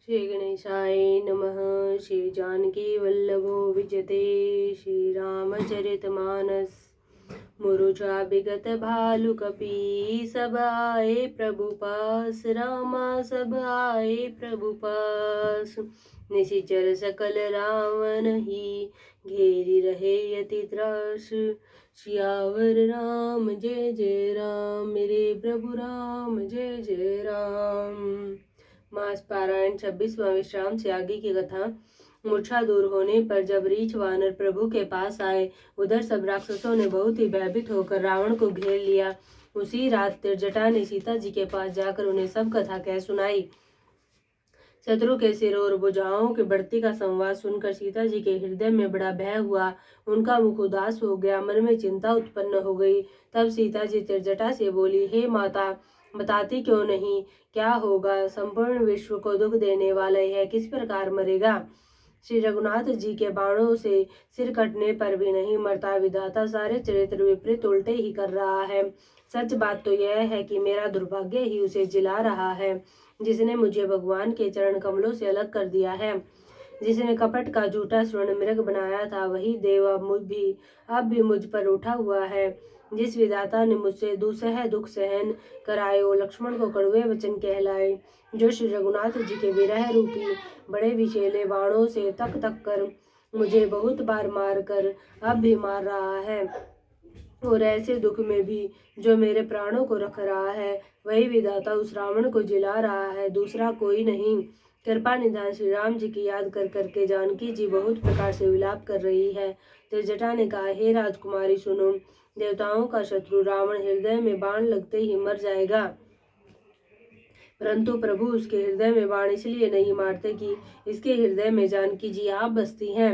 श्री गणेशाय नमः। श्री जानकी वल्लभो विजते श्री रामचरितमानस। मुरुचा बिगत भालु कपि सब आए प्रभु पास। रामा सब आए प्रभु पास। निशिचर सकल रावण ही घेरी रहे यति त्रास। सियावर राम जय जय राम, मेरे प्रभु राम जय जय राम। मास पारायण 26वां विश्राम से आगे की कथा। मूर्छा दूर होने पर जब रीछ वानर प्रभु के पास आए, उधर सब राक्षसों ने बहुत ही भयभीत होकर रावण को घेर लिया। उसी रात त्रिजटा ने सीता जी के पास जाकर उन्हें सब कथा कह सुनाई। शत्रु के सिर और भुजाओं के बढ़ती का संवाद सुनकर सीता जी के हृदय में बड़ा भय हुआ। उनका मुख उदास हो गया, मन में चिंता उत्पन्न हो गई। तब सीता जी त्रिजटा से बोली, हे माता, बताती क्यों नहीं, क्या होगा? संपूर्ण विश्व को दुख देने वाला यह किस प्रकार मरेगा? श्री रघुनाथ जी के बाणों से सिर कटने पर भी नहीं मरता। विधाता सारे चरित्र विपरीत उल्टे ही कर रहा है। सच बात तो यह है कि मेरा दुर्भाग्य ही उसे जिला रहा है, जिसने मुझे भगवान के चरण कमलों से अलग कर दिया है। जिसने कपट का झूठा स्वर्ण मृग बनाया था, वही देव अब भी मुझ पर उठा हुआ है। जिस विधाता ने मुझसे दुसह दुख सहन कराए और लक्ष्मण को कड़वे वचन कहलाए, जो श्री रघुनाथ जी के विरह रूपी बड़े विषैले बाणों से तक तक कर मुझे बहुत बार मार कर अब भी मार रहा है, और ऐसे दुख में भी जो मेरे प्राणों को रख रहा है, वही विधाता उस रावण को जिला रहा है, दूसरा कोई नहीं। कृपा निधान श्री राम जी की याद कर करके जानकी जी बहुत प्रकार से विलाप कर रही है। त्रिजटा ने कहा, हे राजकुमारी सुनो, देवताओं का शत्रु रावण हृदय में बाण लगते ही मर जाएगा, परंतु प्रभु उसके हृदय में बाण इसलिए नहीं मारते कि इसके हृदय में जानकी जी आप बसती हैं।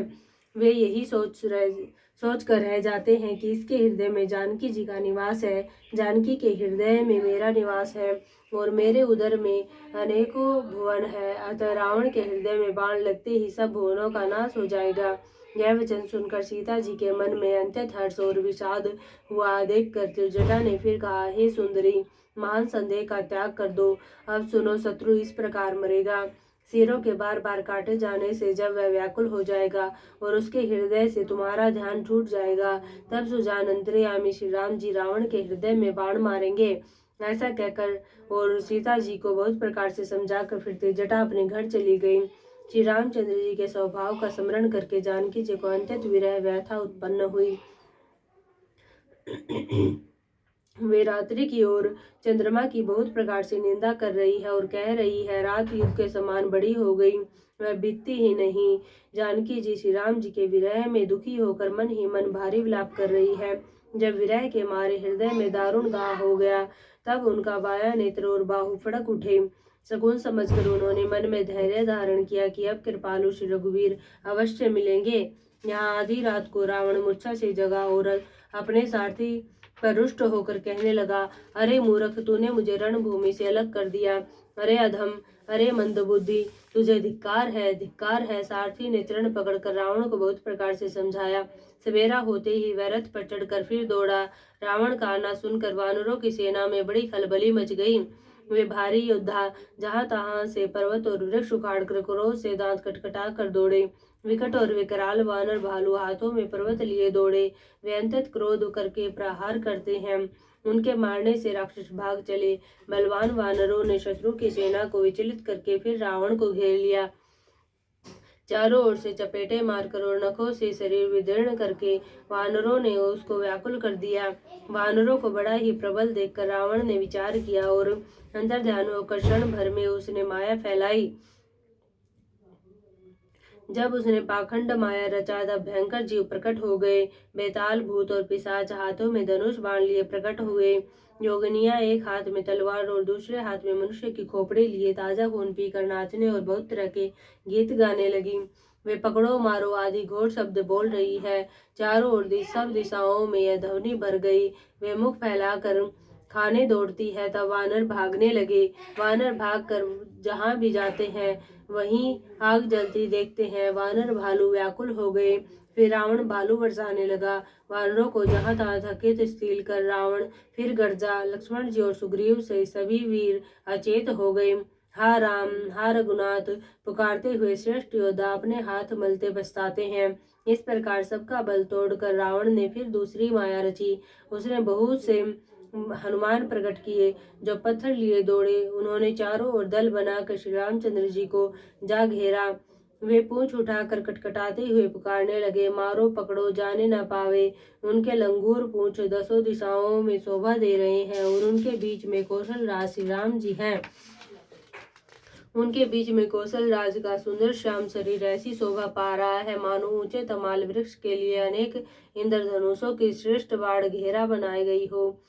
वे यही सोच कर रह जाते हैं कि इसके हृदय में जानकी जी का निवास है। जानकी के हृदय में मेरा निवास है और मेरे उदर में अनेकों भुवन है। अतः रावण के हृदय में बाण लगते ही सब भुवनों का नाश हो जाएगा। यह वचन सुनकर सीता जी के मन में अत्यंत हर्ष और विषाद हुआ। देखकर त्रिजटा ने फिर कहा, हे सुंदरी, महान संदेह का त्याग कर दो। अब सुनो, शत्रु इस प्रकार मरेगा। सिरों के बार बार काटे जाने से जब वह व्याकुल हो जाएगा और उसके हृदय से तुम्हारा ध्यान छूट जाएगा, तब सुजान अंतर्यामी श्री राम जी रावण के हृदय में बाण मारेंगे। ऐसा कहकर और सीता जी को बहुत प्रकार से समझाकर फिर त्रिजटा अपने घर चली गई। श्री रामचंद्र जी के स्वभाव का स्मरण करके जानकी जी को अत्यंत विरह व्यथा उत्पन्न हुई। वे रात्रि की ओर चंद्रमा की बहुत प्रकार से निंदा कर रही है और कह रही है, रात युग के समान बड़ी हो गई, वह बीतती ही नहीं। जानकी जी श्री राम जी के विरह में दुखी होकर मन ही मन भारी विलाप कर रही है। जब विरह के मारे हृदय में दारुण घाव हो गया, तब उनका बायां नेत्र और बाहु फड़क उठे। शकुन समझकर उन्होंने मन में धैर्य धारण किया कि अब कृपालु श्री रघुवीर अवश्य मिलेंगे। यहाँ आधी रात को रावण मूर्छा से जगा और अपने सारथी पर रुष्ट होकर कहने लगा, अरे मूर्ख, तूने मुझे रणभूमि से अलग कर दिया। अरे अधम, अरे मंदबुद्धि, तुझे धिक्कार है, धिक्कार है। सारथी ने चरण पकड़कर रावण को बहुत प्रकार से समझाया। सवेरा होते ही वह रथ पर चढ़कर फिर दौड़ा। रावण का आना सुनकर वानरों की सेना में बड़ी खलबली मच गई। वे भारी योद्धा जहां तहां से पर्वत और वृक्ष उखाड़कर क्रोध से दांत कटकटा कर दौड़े। विकट और विकराल वानर भालू हाथों में पर्वत लिए दौड़े। वे अत्यंत क्रोध करके प्रहार करते हैं। उनके मारने से राक्षस भाग चले। बलवान वानरों ने शत्रु की सेना को विचलित करके फिर रावण को घेर लिया। चारों ओर से चपेटे मारकर और नखों से शरीर विदीर्ण करके वानरों ने उसको व्याकुल कर दिया। वानरों को बड़ा ही प्रबल देखकर रावण ने विचार किया और अंतर ध्यान होकर क्षण भर में उसने माया फैलाई। जब उसने पाखंड माया रचा, तब भयंकर जीव प्रकट हो गए। बेताल, भूत और पिशाच हाथों में धनुष बाण लिए प्रकट हुए। योगिनियां एक हाथ में तलवार और दूसरे हाथ में मनुष्य की खोपड़ी लिए ताजा खून पीकर नाचने और बहुत तरह के गीत गाने लगी। वे पकड़ो मारो आदि घोर शब्द बोल रही है। चारों ओर सब दिशाओं में यह ध्वनि भर गई। वे मुख फैलाकर खाने दौड़ती है। तब वानर भागने लगे। वानर भागकर जहां भी जाते हैं वहीं आग जलती देखते हैं। वानर भालू व्याकुल हो गए। फिर रावण भालू बरसाने लगा। वानरों को जहां तहां थकित स्थिर कर रावण फिर गर्जा। लक्ष्मण जी और सुग्रीव सहित सभी वीर अचेत हो गए। हा राम हा रघुनाथ पुकारते हुए श्रेष्ठ योद्धा अपने हाथ मलते पछताते हैं। इस प्रकार सबका बल तोड़कर रावण ने फिर दूसरी माया रची। उसने बहुत से हनुमान प्रकट किए जो पत्थर लिए दौड़े। उन्होंने चारों ओर दल बनाकर श्री रामचंद्र जी को जा घेरा। वे पूंछ उठाकर कटकटाते हुए पुकारने लगे, मारो पकड़ो जाने न पावे। उनके लंगूर पूंछ दसों दिशाओं में शोभा दे रहे हैं और उनके बीच में कौशल राज श्री राम जी हैं। उनके बीच में कौशल राज का सुंदर श्याम शरीर ऐसी शोभा पा रहा है मानो ऊंचे तमाल वृक्ष के लिए अनेक इंद्रधनुषों की श्रेष्ठ बाढ़ घेरा बनाई गई हो।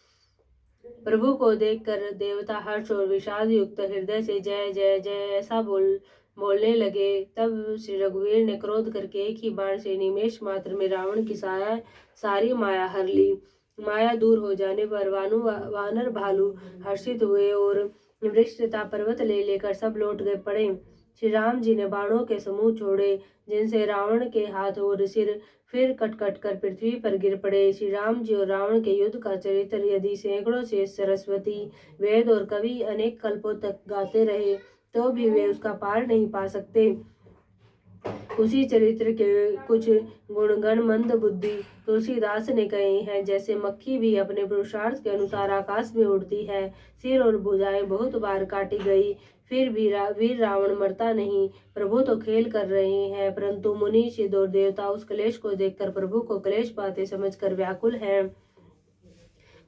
प्रभु को देखकर देवता हर्ष और विषाद युक्त हृदय से जय जय जय ऐसा बोलने लगे। तब श्री रघुवीर ने क्रोध करके एक ही बाण से निमेष मात्र में रावण की सारी माया हर ली। माया दूर हो जाने पर वानर भालू हर्षित हुए और वृक्ष तथा पर्वत ले लेकर सब लौट गए पड़े। श्री राम जी ने बाणों के समूह छोड़े जिनसे रावण के हाथ और सिर फिर कट कट कर पृथ्वी पर गिर पड़े। श्री राम जी और रावण के युद्ध का चरित्र यदि सैकड़ों से सरस्वती वेद और कवि अनेक कल्पों तक गाते रहे तो भी वे उसका पार नहीं पा सकते। उसी चरित्र के कुछ गुणगण मंद बुद्धि तुलसीदास ने कहे हैं, जैसे मक्खी भी अपने पुरुषार्थ के अनुसार आकाश में उड़ती है। सिर और भुजाएं बहुत बार काटी गई फिर भी वीर रावण मरता नहीं। प्रभु तो खेल कर रहे हैं, परंतु मुनि सिद्ध और देवता उस क्लेश को देखकर प्रभु को क्लेश पाते समझकर व्याकुल हैं।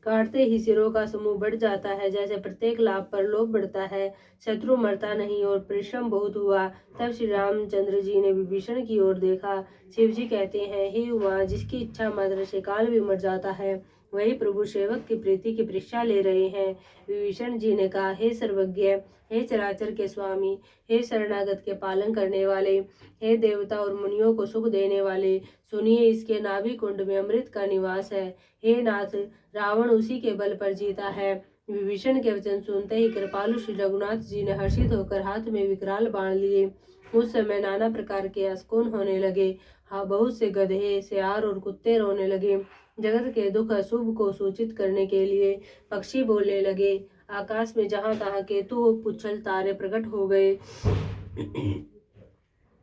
काटते ही सिरों का समूह बढ़ जाता है, जैसे प्रत्येक लाभ पर लोभ बढ़ता है। शत्रु मरता नहीं और परिश्रम बहुत हुआ। तब श्री रामचंद्र जी ने विभीषण की ओर देखा। शिव जी कहते हैं, हे उमा, जिसकी इच्छा मात्र से काल भी मर जाता है वही प्रभु सेवक की प्रीति की परीक्षा ले रहे हैं। विभीषण जी ने कहा, हे सर्वज्ञ, हे चराचर के स्वामी, हे शरणागत के पालन करने वाले, हे देवता और मुनियों को सुख देने वाले, सुनिए इसके नाभि कुंड में अमृत का निवास है। हे नाथ, रावण उसी के बल पर जीता है। विभीषण के वचन सुनते ही कृपालु श्री रघुनाथ जी ने हर्षित होकर हाथ में विकराल बाण लिए। उस समय नाना प्रकार के अस्कोन होने लगे। हाँ, बहुत से गधे, सियार और कुत्ते रोने लगे। जगत के दुख अशुभ को सूचित करने के लिए पक्षी बोलने लगे। आकाश में जहां तहां केतु पुच्छल तारे प्रकट हो गए।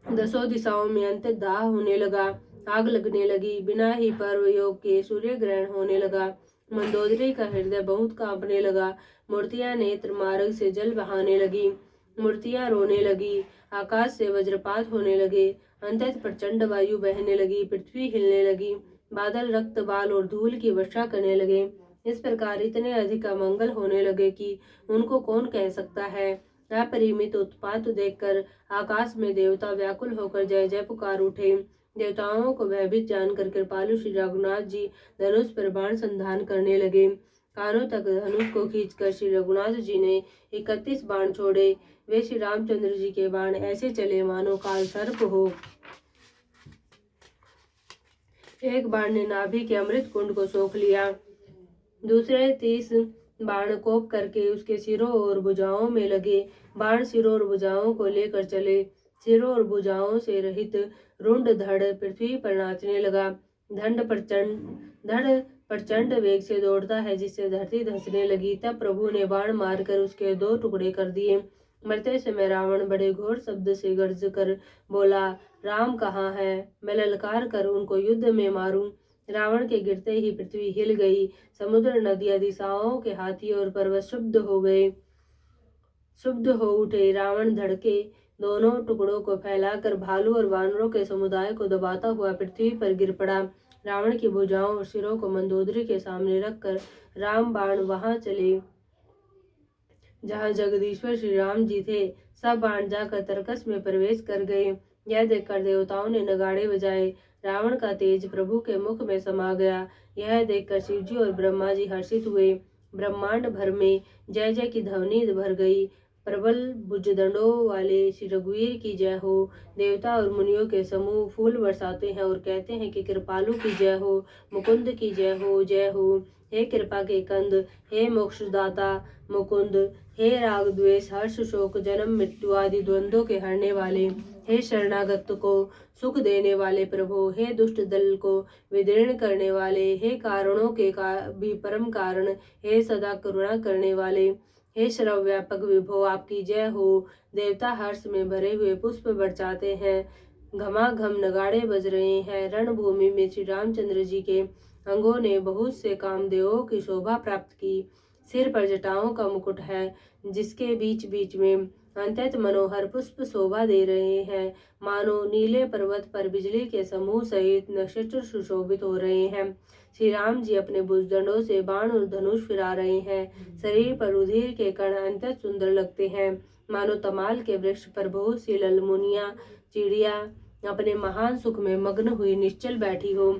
दसों दिशाओं में अंतर्दाह होने लगा। आग लगने लगी। बिना ही पर्व योग के सूर्य ग्रहण होने लगा। मंदोदरी का हृदय बहुत कांपने लगा। मूर्तियां नेत्र मार्ग से जल बहाने लगी। मूर्तियां रोने लगी। आकाश से वज्रपात होने लगे। अंतत प्रचंड वायु बहने लगी। पृथ्वी हिलने लगी। बादल रक्त बाल और धूल की वर्षा करने लगे। इस प्रकार इतने अधिक अमंगल होने लगे कि उनको कौन कह सकता है। अपरिमित उत्पात देखकर आकाश में देवता व्याकुल होकर जय जय पुकार उठे। देवताओं को भयभीत जानकर कृपालु श्री रघुनाथ जी धनुष पर बाण संधान करने लगे। कानों तक धनुष को खींचकर श्री रघुनाथ जी ने 31 बाण छोड़े। वे श्री रामचंद्र जी के बाण ऐसे चले मानो काल सर्प हो। एक बाण ने नाभि के अमृत कुंड को सोख लिया। दूसरे 30 बाण कोप करके उसके सिरों और भुजाओं में लगे। बाण सिरों और भुजाओं को लेकर चले। सिरों और भुजाओं से रहित रुंड धड़ पृथ्वी पर नाचने लगा। धड़ प्रचंड वेग से दौड़ता है जिससे धरती धंसने लगी। तब प्रभु ने बाण मारकर उसके 2 टुकड़े कर दिए। मरते समय रावण बड़े घोर शब्द से गर्ज कर बोला, राम कहाँ है? मैं ललकार कर उनको युद्ध में मारूं। रावण के गिरते ही पृथ्वी हिल गई। समुद्र, नदियां, दिशाओं के हाथी और पर्वत शुद्ध हो उठे। रावण धड़के दोनों टुकड़ों को फैलाकर भालू और वानरों के समुदाय को दबाता हुआ पृथ्वी पर गिर पड़ा। रावण की भुजाओं और सिरों को मंदोदरी के सामने रखकर राम बाण वहां चले जहां जगदीश्वर श्री राम जी थे। सब बाण जाकर तरकस में प्रवेश कर गए। यह देखकर देवताओं ने नगाड़े बजाए। रावण का तेज प्रभु के मुख में समा गया। यह देखकर शिव जी और ब्रह्मा जी हर्षित हुए। ब्रह्मांड भर में जय जय की ध्वनि भर गई। प्रबल भुजदंडों वाले श्री रघुवीर की जय हो। देवता और मुनियों के समूह फूल बरसाते हैं और कहते हैं कि कृपालु की जय हो, मुकुंद की जय हो, जय हो। हे कृपा के कंद, हे मोक्षदाता मुकुंद, हे राग द्वेष हर्ष शोक जन्म मृत्यु आदि द्वंद्वों के हरने वाले, हे शरणागत को सुख देने वाले प्रभु, हे दुष्ट दल को विदीर्ण करने वाले, हे कारणों के भी परम कारण, हे सदा करुणा करने वाले, हे सर्व व्यापक विभो, आपकी जय हो। देवता हर्ष में भरे हुए पुष्प बरसाते हैं, घमाघम नगाड़े बज रहे हैं। रणभूमि में श्री रामचंद्र जी के अंगों ने बहुत से कामदेवों की शोभा प्राप्त की। सिर पर जटाओं का मुकुट है, जिसके बीच बीच में अत्यंत मनोहर पुष्प शोभा दे रहे हैं, मानो नीले पर्वत पर बिजली के समूह सहित नक्षत्र सुशोभित हो रहे हैं। श्री राम जी अपने भुजदंडों से बाण और धनुष फिरा रहे हैं। शरीर पर रुधिर के कण अत्यंत सुंदर लगते हैं, मानो तमाल के वृक्ष पर बहुत सी ललमुनिया चिड़िया अपने महान सुख में मग्न हुई निश्चल बैठी हो।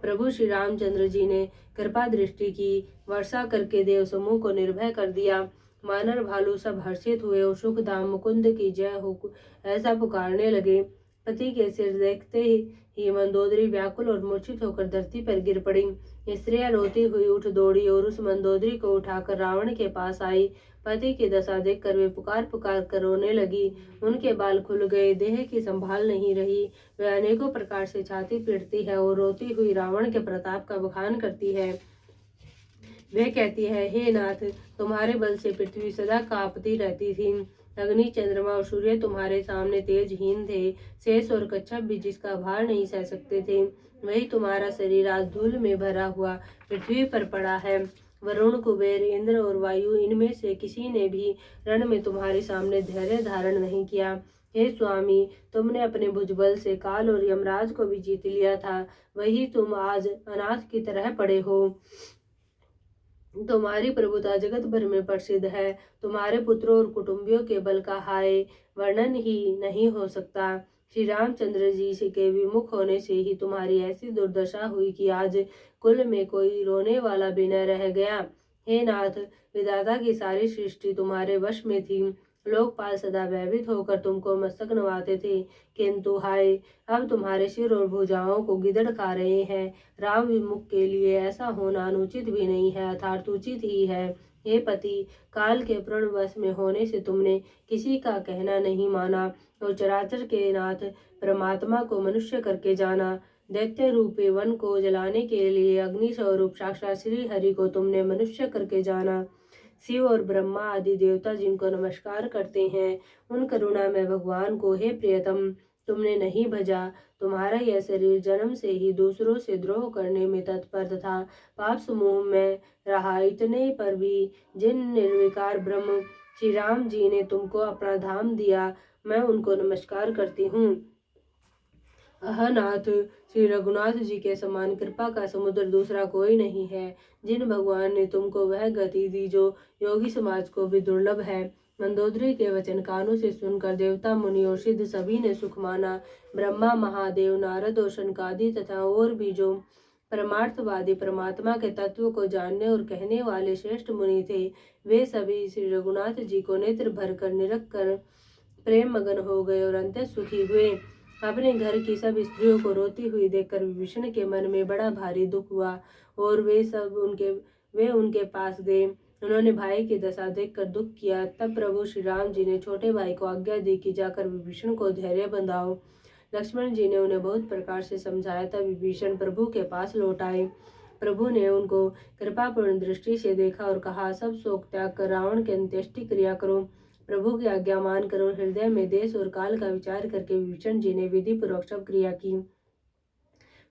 प्रभु श्री रामचंद्र जी ने कृपा दृष्टि की वर्षा करके देव समूह को निर्भय कर दिया। वानर भालू सब हर्षित हुए और सुखधाम मुकुंद की जय हो ऐसा पुकारने लगे। पति के सिर देखते ही मंदोदरी व्याकुल और मूर्छित होकर धरती पर गिर पड़ी। स्त्रियां रोती हुई उठ दौड़ी और उस मंदोदरी को उठाकर रावण के पास आई। पति की दशा देखकर वे पुकार पुकार कर रोने लगी। उनके बाल खुल गए, देह की संभाल नहीं रही। वे अनेकों प्रकार से छाती पीटती है और रोती हुई रावण के प्रताप का बखान करती है। वे कहती है, हे नाथ, तुम्हारे बल से पृथ्वी सदा कांपती रहती थी। अग्नि, चंद्रमा और सूर्य तुम्हारे सामने तेजहीन थे। शेष और कच्छप भी जिसका भार नहीं सह सकते थे। वही तुम्हारा शरीर आज धूल में भरा हुआ पृथ्वी पर पड़ा है। वरुण, कुबेर, इंद्र और वायु, इनमें से किसी ने भी रण में तुम्हारे सामने धैर्य धारण नहीं किया। हे स्वामी, तुमने अपने भुजबल से काल और यमराज को भी जीत लिया था, वही तुम आज अनाथ की तरह पड़े हो। तुम्हारी प्रभुता जगत भर में प्रसिद्ध है। तुम्हारे पुत्रों और कुटुंबियों के बल का हाय वर्णन ही नहीं हो सकता। श्री रामचंद्र जी से के विमुख होने से ही तुम्हारी ऐसी दुर्दशा हुई कि आज कुल में कोई रोने वाला भी न रह गया। हे नाथ, विधाता की सारी सृष्टि तुम्हारे वश में थी। लोकपाल सदा भयभीत होकर तुमको मस्तक नवाते थे, किंतु हाय, अब तुम्हारे सिर और भुजाओं को गिदड़ खा रहे हैं। राम विमुख के लिए ऐसा होना अनुचित भी नहीं है, अर्थात उचित ही है। हे पति, काल के प्रणवश में होने से तुमने किसी का कहना नहीं माना और चराचर के नाथ परमात्मा को मनुष्य करके जाना। दैत्य रूपी वन को जलाने के लिए अग्नि स्वरूप साक्षात श्री हरि को तुमने मनुष्य करके जाना। शिव और ब्रह्मा आदि देवता जिनको नमस्कार करते हैं, उन करुणा में भगवान को हे प्रियतम तुमने नहीं भजा। तुम्हारा यह शरीर जन्म से ही दूसरों से द्रोह करने में तत्पर तथा पाप समूह में रहा, इतने पर भी जिन निर्विकार ब्रह्म श्री राम जी ने तुमको अपना धाम दिया, मैं उनको नमस्कार करती हूँ। अहनाथ, श्री रघुनाथ जी के समान कृपा का समुद्र दूसरा कोई नहीं है। जिन भगवान ने तुमको वह गति दी जो योगी समाज को भी दुर्लभ है। मंदोदरी के वचन कानों से सुनकर देवता, मुनि और सिद्ध सभी ने सुख माना। ब्रह्मा, महादेव, नारद और शनकादि तथा और भी जो परमार्थवादी परमात्मा के तत्व को जानने और कहने वाले श्रेष्ठ मुनि थे, वे सभी श्री रघुनाथ जी को नेत्र भर कर निरख कर प्रेम मगन हो गए और अंत सुखी हुए। अपने घर की सब स्त्रियों को रोती हुई देखकर विभीषण के मन में बड़ा भारी दुख हुआ और वे उनके पास गए। उन्होंने भाई की दशा देखकर दुख किया। तब प्रभु श्री राम जी ने छोटे भाई को आज्ञा दी कि जाकर विभीषण को धैर्य बंधाओ। लक्ष्मण जी ने उन्हें बहुत प्रकार से समझाया, तब विभीषण प्रभु के पास लौट आए। प्रभु ने उनको कृपापूर्ण दृष्टि से देखा और कहा, सब शोक त्याग कर रावण की अंत्येष्टि क्रिया करो। प्रभु की आज्ञा मानकर और हृदय में देश और काल का विचार करके विभीषण जी ने विधि पूर्वक सब क्रिया की।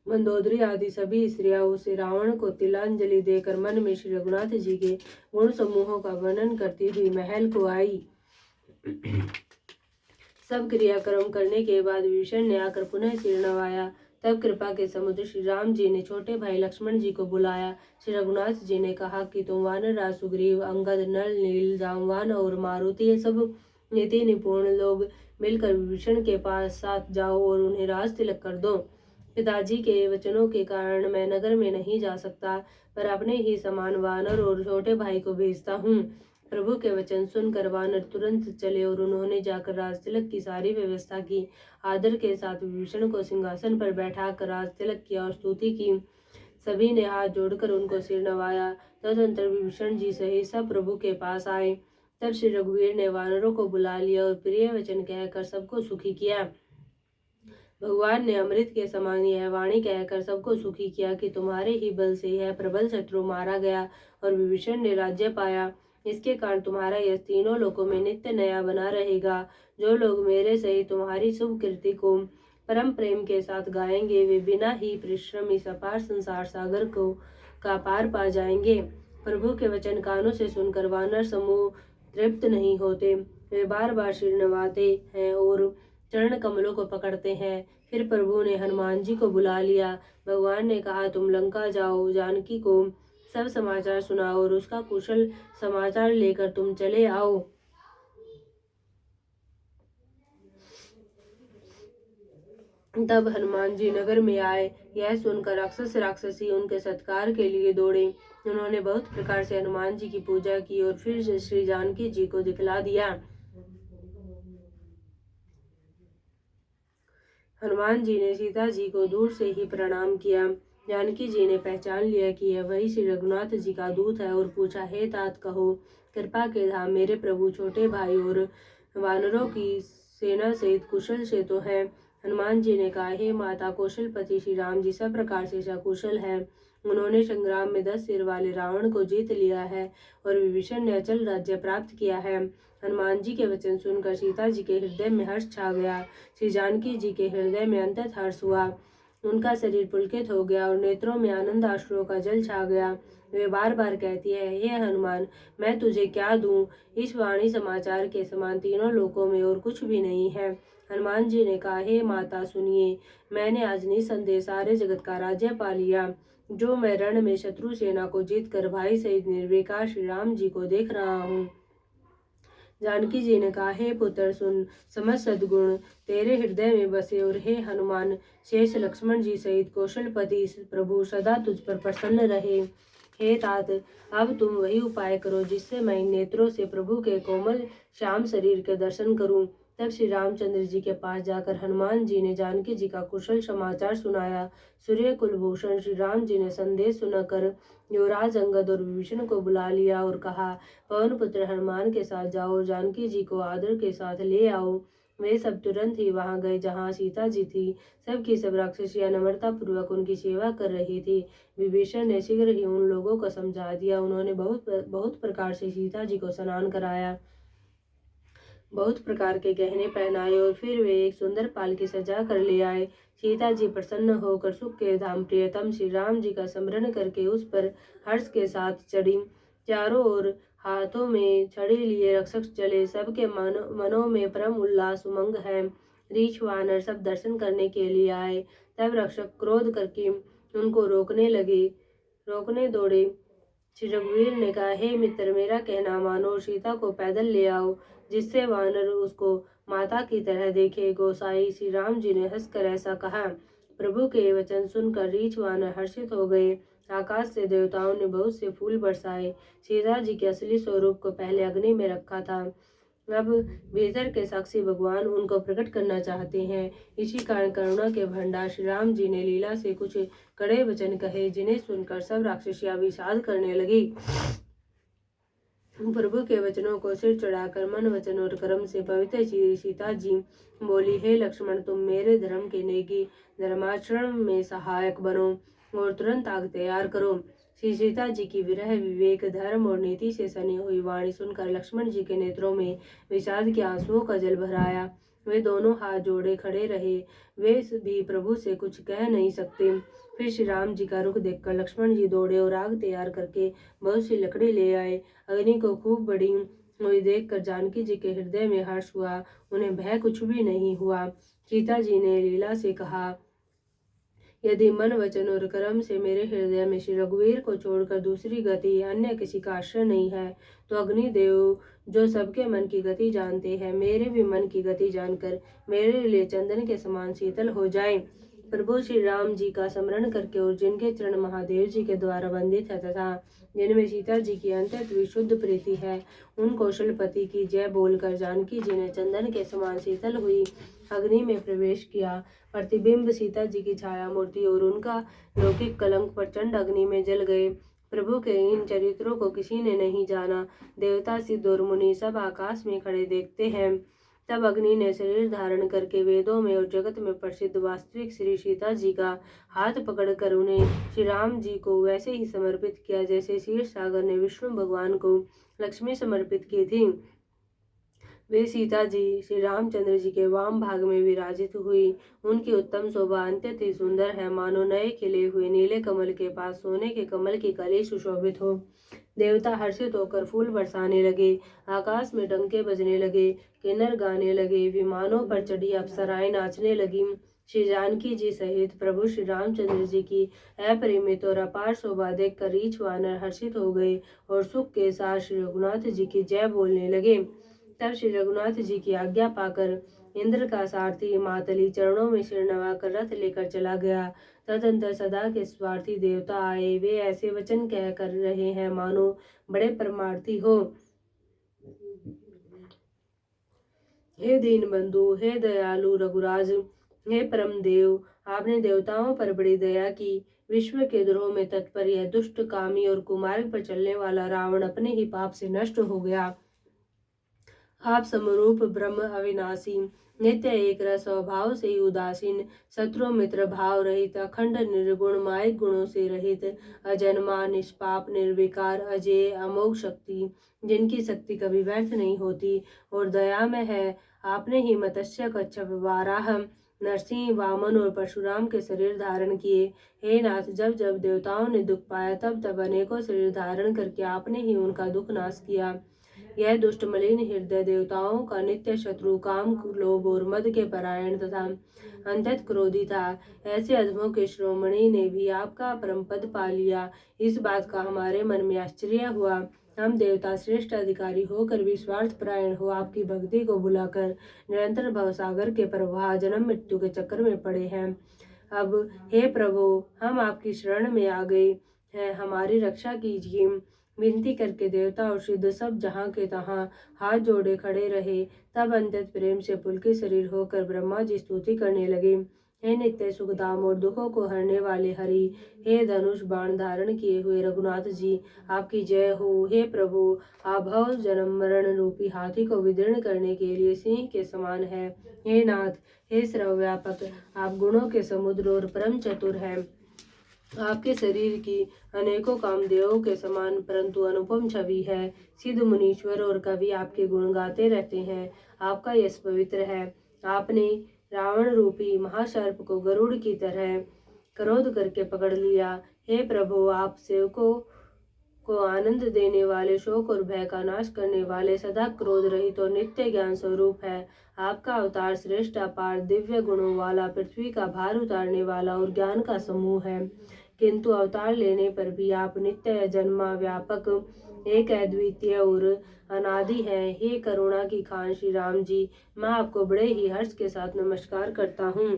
मंदोदरी आदि सभी स्त्रियां उसे रावण को तिलांजलि देकर मन में श्री रघुनाथ जी के गुण समूहों का वर्णन करती हुई महल को आई। सब क्रियाक्रम करने के बाद विभीषण ने आकर पुनः सिर नवाया। तब कृपा के समुद्र श्री राम जी ने छोटे भाई लक्ष्मण जी को बुलाया। श्री रघुनाथ जी ने कहा कि तुम वानरराज सुग्रीव, अंगद, नल, नील, जामवान और मारुति, ये सब नीति निपुण लोग मिलकर विभीषण के पास साथ जाओ और उन्हें राज तिलक कर दो। पिताजी के वचनों के कारण मैं नगर में नहीं जा सकता, पर अपने ही समान वानर और छोटे भाई को भेजता हूँ। प्रभु के वचन सुनकर वानर तुरंत चले और उन्होंने जाकर राज तिलक की सारी व्यवस्था की। आदर के साथ विभीषण को सिंहासन पर बैठाकर राज तिलक किया और स्तुति की। सभी ने हाथ जोड़कर उनको सिर नवाया। तदनंतर विभीषण जी सहित सब प्रभु के पास आए। तब श्री रघुवीर ने वानरों को बुला लिया और प्रिय वचन कहकर सबको सुखी किया। भगवान ने अमृत के समान यह वाणी कहकर सबको सुखी किया कि तुम्हारे ही बल से यह प्रबल शत्रु मारा गया और विभीषण ने राज्य पाया। इसके कारण तुम्हारा यश तीनों लोकों में नित्य नया बना रहेगा। जो लोग मेरे सहित तुम्हारी शुभ कीर्ति को परम प्रेम के साथ गाएंगे, वे बिना ही परिश्रम इस अपार संसार सागर को का पार पा जाएंगे। प्रभु के वचन कानों से सुनकर वानर समूह तृप्त नहीं होते। वे बार बार सिर नवाते हैं और चरण कमलों को पकड़ते हैं। फिर प्रभु ने हनुमान जी को बुला लिया। भगवान ने कहा, तुम लंका जाओ, जानकी को सब समाचार सुनाओ और उसका कुशल समाचार लेकर तुम चले आओ। तब हनुमान जी नगर में आए। यह सुनकर राक्षस राक्षसी उनके सत्कार के लिए दौड़े। उन्होंने बहुत प्रकार से हनुमान जी की पूजा की और फिर श्री जानकी जी को दिखला दिया। हनुमान जी ने सीता जी को दूर से ही प्रणाम किया। जानकी जी ने पहचान लिया कि यह वही श्री रघुनाथ जी का दूत है और पूछा, हे तात, कहो कृपा के धाम मेरे प्रभु छोटे भाई और वानरों की सेना सहित कुशल से तो है। हनुमान जी ने कहा, हे माता, कौशलपति श्री राम जी सब प्रकार से सकुशल है। उन्होंने संग्राम में 10 सिर वाले रावण को जीत लिया है और विभीषण ने अचल राज्य प्राप्त किया है। हनुमान जी के वचन सुनकर सीता जी के हृदय में हर्ष छा गया। श्री जानकी जी के हृदय में अंततः हर्ष हुआ। उनका शरीर पुलकित हो गया और नेत्रों में आनंद अश्रुओं का जल छा गया। वे बार बार कहती है, हे हनुमान, मैं तुझे क्या दूं? इस वाणी समाचार के समान तीनों लोकों में और कुछ भी नहीं है। हनुमान जी ने कहा, हे माता, सुनिए, मैंने आज निसंदेह सारे जगत का राज्य पा लिया। जो मैं रण में शत्रु सेना को जीतकर भाई सहित निर्विकार श्री राम जी को देख रहा हूँ। जानकी जी ने कहा, हे पुत्र, सुन, समझ सद्गुण तेरे हृदय में बसे और हे हनुमान, शेष लक्ष्मण जी सहित कौशलपति प्रभु सदा तुझ पर प्रसन्न रहे। हे तात, अब तुम वही उपाय करो जिससे मैं इन नेत्रों से प्रभु के कोमल श्याम शरीर के दर्शन करूं। तब श्री रामचंद्र जी के पास जाकर हनुमान जी ने जानकी जी का कुशल समाचार सुनाया। सूर्य कुलभूषण श्री राम जी ने संदेश सुनाकर युवराज अंगद और विभीषण को बुला लिया और कहा, पवन पुत्र हनुमान के साथ जाओ, जानकी जी को आदर के साथ ले आओ। वे सब तुरंत ही वहां गए जहां सीता जी थी। सबकी सब राक्षसियां नम्रता पूर्वक उनकी सेवा कर रही थी। विभीषण ने शीघ्र ही उन लोगों को समझा दिया। उन्होंने बहुत प्रकार से सीता जी को स्नान कराया, बहुत प्रकार के गहने पहनाए और फिर वे एक सुंदर पालकी सजा कर ले आए। सीता जी प्रसन्न होकर सुख के धाम प्रियतम श्री राम जी का स्मरण करके उस पर हर्ष के साथ चढ़ी। चारों ओर हाथों में छड़ी लिए रक्षक चले। सबके मनों में परम उल्लास उमंग है। रीछ वानर सब दर्शन करने के लिए आए। तब रक्षक क्रोध करके उनको रोकने दौड़े। श्री रघुवीर ने कहा, हे मित्र, मेरा कहना मानो और सीता को पैदल ले आओ, जिससे वानर उसको माता की तरह देखे। गोसाई श्री राम जी ने हंसकर ऐसा कहा। प्रभु के वचन सुनकर रीछ वानर हर्षित हो गए। आकाश से देवताओं ने बहुत से फूल बरसाए। सीता जी के असली स्वरूप को पहले अग्नि में रखा था, अब भीतर के साक्षी भगवान उनको प्रकट करना चाहते हैं। इसी कारण करुणा के भंडार श्री राम जी ने लीला से कुछ कड़े वचन कहे, जिन्हें सुनकर सब राक्षसियां विषाद करने लगी। प्रभु के वचनों को सिर चढ़ाकर मन, वचन और कर्म से पवित्र सीता जी बोली, हे लक्ष्मण, तुम मेरे धर्म के नेगी धर्माचरण में सहायक बनो और तुरंत आग तैयार करो। श्री सीता जी की विरह, विवेक, धर्म और नीति से सनी हुई वाणी सुनकर लक्ष्मण जी के नेत्रों में विषाद के आंसुओं का जल भर आया। वे दोनों हाथ जोड़े खड़े रहे। वे भी प्रभु से कुछ कह नहीं सकते। फिर श्री राम जी का रुख देखकर लक्ष्मण जी दौड़े और आग तैयार करके बहुत सी लकड़ी ले आए। अग्नि को खूब बड़ी हुई देखकर जानकी जी के हृदय में हर्ष हुआ। उन्हें भय कुछ भी नहीं हुआ। सीता जी ने लीला से कहा, यदि मन, वचन और कर्म से मेरे हृदय में श्री रघुवीर को छोड़कर दूसरी गति अन्य किसी का आश्रय नहीं है, तो अग्निदेव जो सबके मन की गति जानते हैं, मेरे भी मन की गति जानकर मेरे लिए चंदन के समान शीतल हो जाए। प्रभु श्री राम जी का स्मरण करके और जिनके चरण महादेव जी के द्वारा वंदित है तथा जिनमें सीता जी की अंतत विशुद्ध प्रीति है, उन कौशलपति की जय बोलकर जानकी जी ने चंदन के समान शीतल हुई अग्नि में प्रवेश किया। प्रतिबिंब सीता जी की छाया मूर्ति और उनका लौकिक कलंक प्रचंड अग्नि में जल गए। प्रभु के इन चरित्रों को किसी ने नहीं जाना। देवता, सिद्ध और मुनि सब आकाश में खड़े देखते हैं। तब अग्नि ने शरीर धारण करके वेदों में और जगत में प्रसिद्ध वास्तविक श्री सीता जी का हाथ पकड़कर उन्हें श्री राम जी को वैसे ही समर्पित किया जैसे क्षीर सागर ने विष्णु भगवान को लक्ष्मी समर्पित की थी। वे सीता जी श्री रामचंद्र जी के वाम भाग में विराजित हुई। उनकी उत्तम शोभा अत्यंत ही सुंदर है, मानो नए खिले हुए नीले कमल के पास सोने के कमल की कली सुशोभित हो। देवता हर्षित होकर फूल बरसाने लगे, आकाश में डंके बजने लगे, किन्नर गाने लगे, विमानों पर चढ़ी अप्सराएं नाचने लगी। श्री जानकी जी सहित प्रभु श्री रामचंद्र जी की अपरिमित और अपार शोभा देखकर रीछ वानर हर्षित हो गए और सुख के साथ श्री रघुनाथ जी की जय बोलने लगे। तब श्री रघुनाथ जी की आज्ञा पाकर इंद्र का सारथी मातली चरणों में सिर नवाकर रथ लेकर चला गया। तदंतर सदा के स्वार्थी देवता आए। वे ऐसे वचन कह कर रहे हैं मानो बड़े परमार्थी हो। हे दीन बंधु, हे दयालु रघुराज, हे परम देव, आपने देवताओं पर बड़ी दया की। विश्व के द्रोह में तत्पर यह दुष्ट कामी और कुमार्ग पर चलने वाला रावण अपने ही पाप से नष्ट हो गया। आप समरूप ब्रह्म अविनाशी, नित्य एक रस स्वभाव से ही उदासीन, शत्रु मित्र भाव रहित, अखंड निर्गुण मायिक गुणों से रहित, अजन्मा निष्पाप निर्विकार अजय अमोघ शक्ति, जिनकी शक्ति कभी व्यर्थ नहीं होती और दया में है। आपने ही मत्स्य कच्छप वाराह नरसिंह वामन और परशुराम के शरीर धारण किए। हे नाथ, जब जब देवताओं ने दुख पाया तब तब अनेकों शरीर धारण करके आपने ही उनका दुख नाश किया। यह दुष्ट मलिन हृदय देवताओं का नित्य शत्रु, काम लोभ और मद के परायण तथा अंतत क्रोधी था। ऐसे अधमों के श्रोमणी ने भी आपका परम पद पा लिया। इस बात का हमारे मन में आश्चर्य हुआ। हम देवता श्रेष्ठ अधिकारी होकर भी स्वार्थ परायण हो आपकी भक्ति को भुलाकर निरंतर भवसागर के प्रवाह जन्म मृत्यु के चक्कर में पड़े हैं। अब हे प्रभु, हम आपकी शरण में आ गए हैं, हमारी रक्षा कीजिए। विनती करके देवता और सिद्ध सब जहाँ के तहाँ हाथ जोड़े खड़े रहे। तब अंतत प्रेम से पुलकित शरीर होकर ब्रह्मा जी स्तुति करने लगे। हे नित्य सुखधाम और दुखों को हरने वाले हरि, हे धनुष बाण धारण किए हुए रघुनाथ जी, आपकी जय हो। हे प्रभु, आप भव जन्म मरण रूपी हाथी को विदीर्ण करने के लिए सिंह के समान है। हे नाथ, हे सर्वव्यापक, आप गुणों के समुद्र और परम चतुर हैं। आपके शरीर की अनेकों कामदेवों के समान परंतु अनुपम छवि है। सिद्ध मुनीश्वर और कवि आपके गुण गाते रहते हैं। आपका यश पवित्र है। आपने रावण रूपी महासर्प को गरुड़ की तरह क्रोध करके पकड़ लिया। हे प्रभु, आप सेवकों को आनंद देने वाले, शोक और भय का नाश करने वाले, सदा क्रोध रहित और नित्य ज्ञान स्वरूप है। आपका अवतार श्रेष्ठ अपार दिव्य गुणों वाला, पृथ्वी का भार उतारने वाला और ज्ञान का समूह है। किंतु अवतार लेने पर भी आप नित्य जन्मा व्यापक, एक अद्वितीय और अनादि है। हे करुणा की खान श्री राम जी, मैं आपको बड़े ही हर्ष के साथ नमस्कार करता हूँ।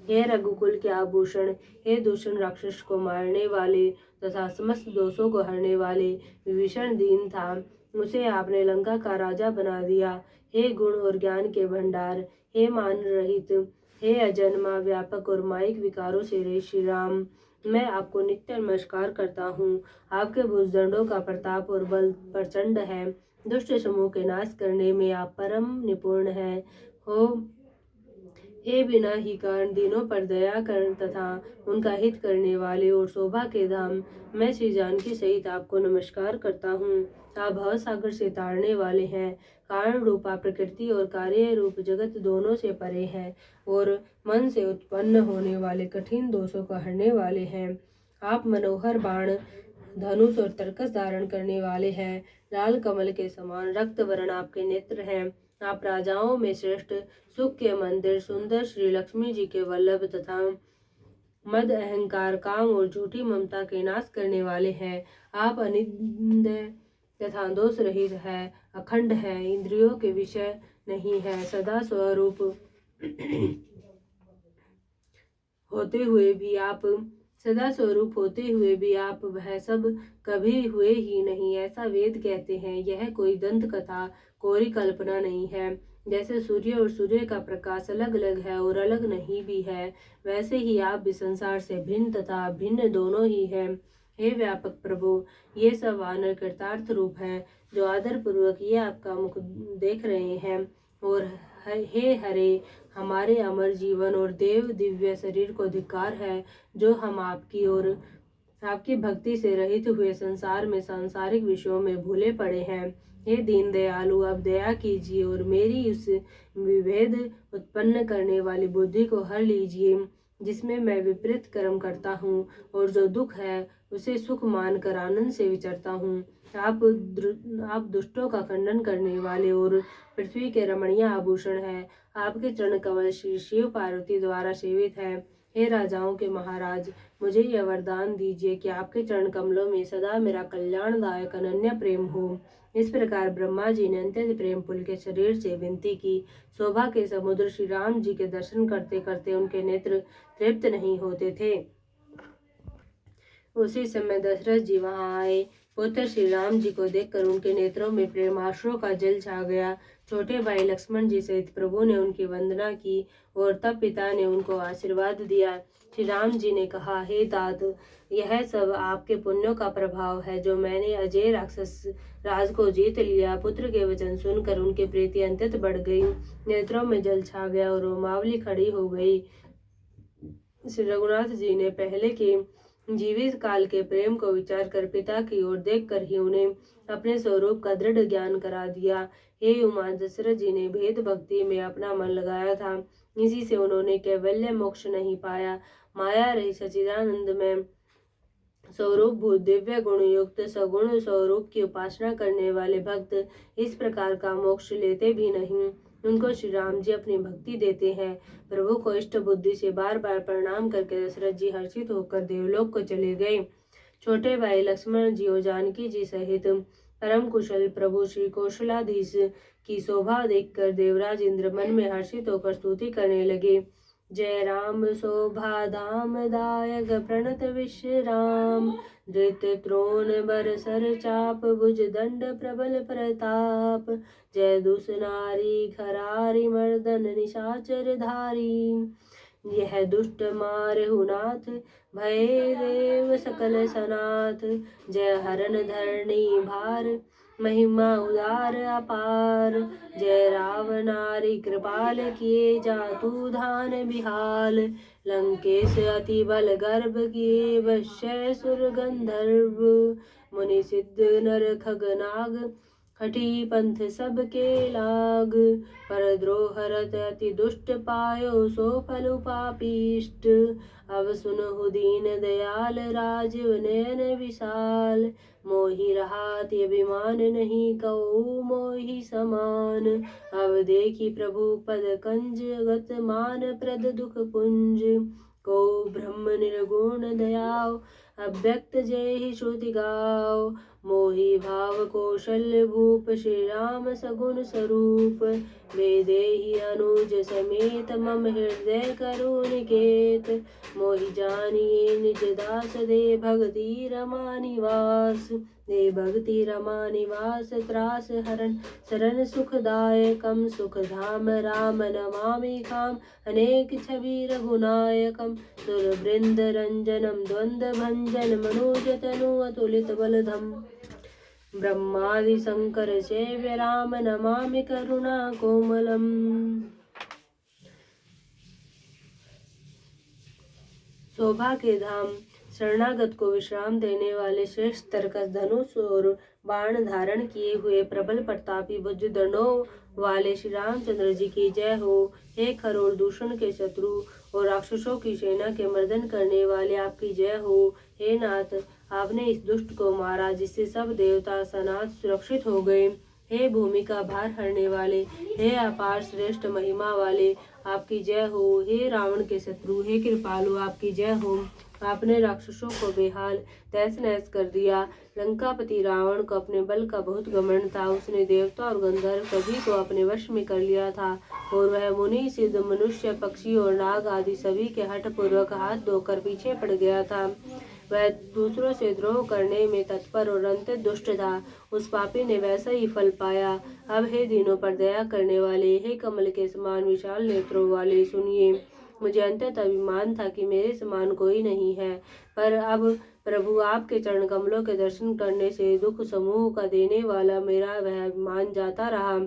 हे रघुकुल के आभूषण, हे दूषण राक्षस को मारने वाले तथा समस्त दोषों को हरने वाले, विभीषण दीन था, उसे आपने लंका का राजा बना दिया। हे गुण और ज्ञान के भंडार, हे मान रहित, हे अजन्मा व्यापक और माइक विकारों से रहित श्री राम, मैं आपको नित्य नमस्कार करता हूँ। आपके भुजदंडों का प्रताप और बल प्रचंड है। दुष्ट समूह के नाश करने में आप परम निपुण है हो। हे बिना ही कारण दीनों पर दया कर तथा उनका हित करने वाले और शोभा के धाम, मैं श्री जानकी सहित आपको नमस्कार करता हूँ। आप भव सागर से तारने वाले हैं। कारण रूपा प्रकृति और कार्य रूप जगत दोनों से परे हैं और मन से उत्पन्न होने वाले कठिन दोषों को हरने वाले हैं। आप मनोहर बाण, धनुष और तरकस धारण करने वाले हैं। लाल कमल के समान रक्त वर्ण आपके नेत्र हैं। आप राजाओं में श्रेष्ठ, सुख के मंदिर, सुंदर श्री लक्ष्मी जी के वल्लभ तथा मद अहंकार काम और झूठी ममता के नाश करने वाले हैं। आप अनिंद्य तथा दोष रहित है, अखंड है, इंद्रियों के विषय नहीं है, सदा स्वरूप होते हुए भी आप वह सब कभी हुए ही नहीं, ऐसा वेद कहते हैं। यह कोई दंत कथा, कोरी कल्पना नहीं है। जैसे सूर्य और सूर्य का प्रकाश अलग अलग है और अलग नहीं भी है, वैसे ही आप भी संसार से भिन्न तथा भिन्न दोनों ही हैं। हे व्यापक प्रभु, ये सब वानर कृतार्थ रूप हैं जो आदर पूर्वक ये आपका मुख देख रहे हैं और हे हरे, हमारे अमर जीवन और देव दिव्य शरीर को धिक्कार है, जो हम आपकी और आपकी भक्ति से रहित हुए संसार में सांसारिक विषयों में भूले पड़े हैं। हे दीन दयालु, अब दया कीजिए और मेरी उस विभेद उत्पन्न करने वाली बुद्धि को हर लीजिए, जिसमें मैं विपरीत कर्म करता हूँ और जो दुख है उसे सुख मानकर आनंद से विचरता हूँ। आप दुष्टों का खंडन करने वाले और पृथ्वी के रमणीय आभूषण है। आपके चरण कमल श्री शिव पार्वती द्वारा सेवित है। हे राजाओं के महाराज, मुझे यह वरदान दीजिए कि आपके चरण कमलों में सदा मेरा कल्याणदायक अनन्य प्रेम हो। इस प्रकार ब्रह्मा जी ने अत्यंत प्रेम पुल के शरीर से विनती की। शोभा के समुद्र श्री राम जी के दर्शन करते करते उनके नेत्र तृप्त नहीं होते थे। उसी समय दशरथ जी वहां आए। पुत्र श्री राम जी को देखकर उनके नेत्रों में प्रेमाश्रु का जल छा गया। छोटे भाई लक्ष्मण जी सहित प्रभु ने उनकी वंदना की और तब पिता ने उनको आशीर्वाद दिया। श्री राम जी ने कहा, हे तात, यह सब आपके पुण्यों का प्रभाव है, जो मैंने अजय राक्षस राज को जीत लिया। पुत्र के वचन सुनकर उनकी प्रीति अत्यंत बढ़ गई, नेत्रों में जल छा गया और रोमावली खड़ी हो गई। श्री रघुनाथ जी ने पहले के जीवित काल के प्रेम को विचार कर पिता की ओर देखकर ही उन्हें अपने स्वरूप का दृढ़ ज्ञान करा दिया। हे उमा, दशरथ जी ने भेद भक्ति में अपना मन लगाया था, इसी से उन्होंने कैवल्य मोक्ष नहीं पाया। माया रही सच्चिदानंद में स्वरूप भूत दिव्य गुण युक्त सगुण स्वरूप की उपासना करने वाले भक्त इस प्रकार का मोक्ष लेते भी नहीं। उनको श्री राम जी अपनी भक्ति देते हैं। प्रभु को इष्ट बुद्धि से बार बार प्रणाम करके दशरथ जी हर्षित होकर देवलोक को चले गए। छोटे भाई लक्ष्मण जी और जानकी जी सहित परम कुशल प्रभु श्री कौशलाधीश की शोभा देखकर देवराज इंद्र मन में हर्षित होकर स्तुति करने लगे। जय राम शोभा धाम दायक प्रणत विश्राम, धृत त्रोण बर सर चाप भुज दंड प्रबल प्रताप, जय दुस नारी खरारी मर्दन निशाचर धारी, यह दुष्ट मारहु नाथ भय देव सकल सनाथ, जय हरन धरणी भार महिमा उदार अपार, जय रावनारी कृपाल किए जातु धान बिहाल, लंकेश अति बल गर्भ किए वश्य सुर गंधर्व, मुनि सिद्ध नर खग नाग हठी पंथ सब के लाग, पर द्रोहरत अति दुष्ट पायो सो फल पापीष्ट, अब सुनहु दीन दयाल राजीव नयन विशाल, मोहि रहात अभिमान नहीं कऊ मोहि समान, अब देखी प्रभु पद कंज गत मान प्रद दुख पुंज, को ब्रह्म निर्गुण दयाव अव्यक्त जय ही श्रुति गाओ, मोहि भाव कौशल भूप श्री राम सगुण स्वरूप, वेदेहि अनुज समेत मम हृदय करुण निकेत, मोहि जानिए निज दास दे भगति रमा निवास, दे भगति रमा निवास त्रास हरण शरण सुखदायकम, सुख धाम राम नमामि खाम, अनेक छवि रघुनायकम, सुरवृंद रंजनम द्वंद्व भंजन मनोज तनु अतुलित बलधम, ब्रह्मादि शंकर सेव्य राम नमामि करुणा कोमलम। शोभा के धाम शरणागत को विश्राम देने वाले श्रेष्ठ तरकस धनुष और बाण धारण किए हुए प्रबल प्रतापी भुज दंडों वाले श्री रामचंद्र जी की जय हो। हे खरोड़ दूषण के शत्रु और राक्षसों की सेना के मर्दन करने वाले आपकी जय हो। हे नाथ, आपने इस दुष्ट को मारा जिससे सब देवता सनाथ सुरक्षित हो गए। हे भूमि का भार हरने वाले, हे अपार श्रेष्ठ महिमा वाले, आपकी जय हो। हे रावण के शत्रु, हे कृपालु, आपकी जय हो। आपने राक्षसों को बेहाल तहस नहस कर दिया। लंकापति रावण को अपने बल का बहुत घमंड था। उसने देवता और गंधर्व सभी को अपने वश में कर लिया था और वह मुनि सिद्ध मनुष्य पक्षी और नाग आदि सभी के हठ पूर्वक हाथ धोकर पीछे पड़ गया था। वह दूसरों से द्रोह करने में तत्पर और अत्यंत दुष्ट था। उस पापी ने वैसा ही फल पाया। अब हे दीनों पर दया करने वाले, हे कमल के समान विशाल नेत्रों वाले, सुनिए। मुझे अत्यंत अभिमान था कि मेरे समान कोई नहीं है, पर अब प्रभु आपके चरण कमलों के दर्शन करने से दुख समूह का देने वाला मेरा वह अभिमान जाता रहा।